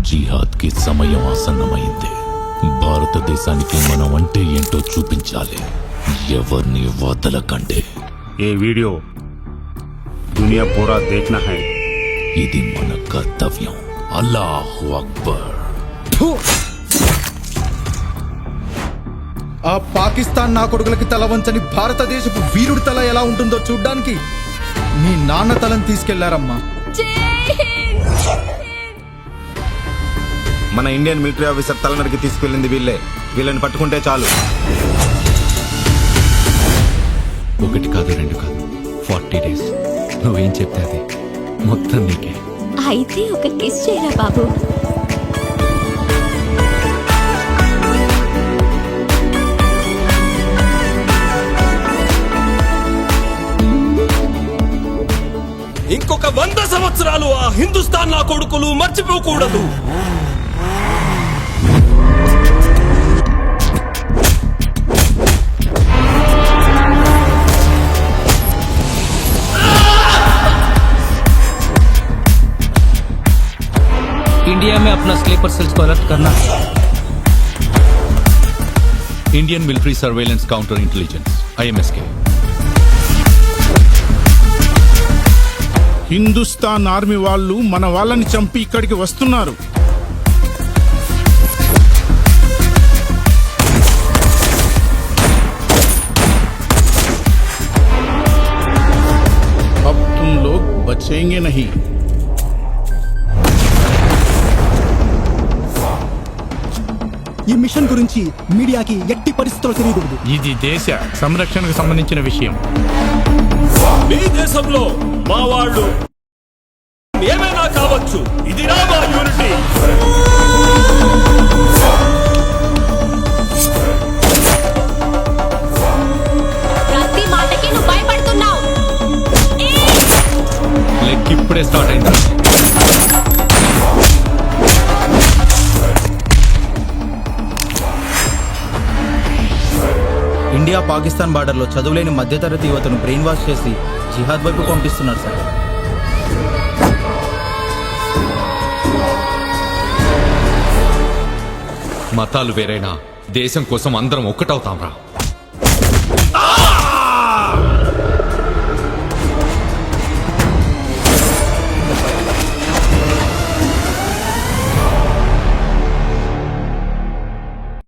జిహాద్ కి సమయం ఆసన్నమైంది. భారతదేశానికి మనం అంటే ఏంటో చూపించాలి. ఎవరిని వదలకండి. ఏ వీడియో దునియా పూరా देखना है. ఇది మన కర్తవ్యం. అల్లాహు అక్బర్. ఆ పాకిస్తాన్ నా కొడుకులకి తల వంచని భారతదేశపు వీరుడి తల ఎలా ఉంటుందో చూడ్డానికి మీ నాన్న తలని తీసుకెళ్లారమ్మా. మన ఇండియన్ మిలిటరీ ఆఫీసర్ తలనరికి తీసుకెళ్ళింది వీళ్ళే. వీళ్ళని పట్టుకుంటే చాలు. 1 కాదు 2 కాదు 40 days. నువ్వేం చెప్తే అది మొత్తం నీకే. అయితే ఒక కిస్ చేయరా బాబు. ఇంకొక 100 సంవత్సరాలు ఆ హిందుస్థాన్ నా కొడుకులు మర్చిపోకూడదు. इंडिया में अपना स्लीपर सेल्स को अलर्ट करना. Indian military surveillance counter intelligence IMSK. Hindustan army వాళ్ళు మన వాళ్ళని చంపి ఇక్కడికి వస్తున్నారు. अब तुम लोग बचेंगे नहीं. ఈ మిషన్ గురించి మీడియాకి ఎట్టి పరిస్థితుల్లో తెలియకూడదు. ఇది దేశ సంరక్షణకు సంబంధించిన విషయం. మీ దేశంలో మా వాళ్ళు ఏమైనా కావచ్చు. ఇది నా మా యూనిటీ. ప్రతి మాటకి నువ్వు భయపడుతున్నావు. లెక్క ఇప్పుడే స్టార్ట్ అయింది. ఇండియా పాకిస్తాన్ బార్డర్లో చదువులేని మధ్యతరగతి యువతను బ్రెయిన్ వాష్ చేసి జిహాద్ వైపు పంపిస్తున్నారు సార్. మతాలు వేరైనా దేశం కోసం అందరం ఒక్కటవుతాం రా.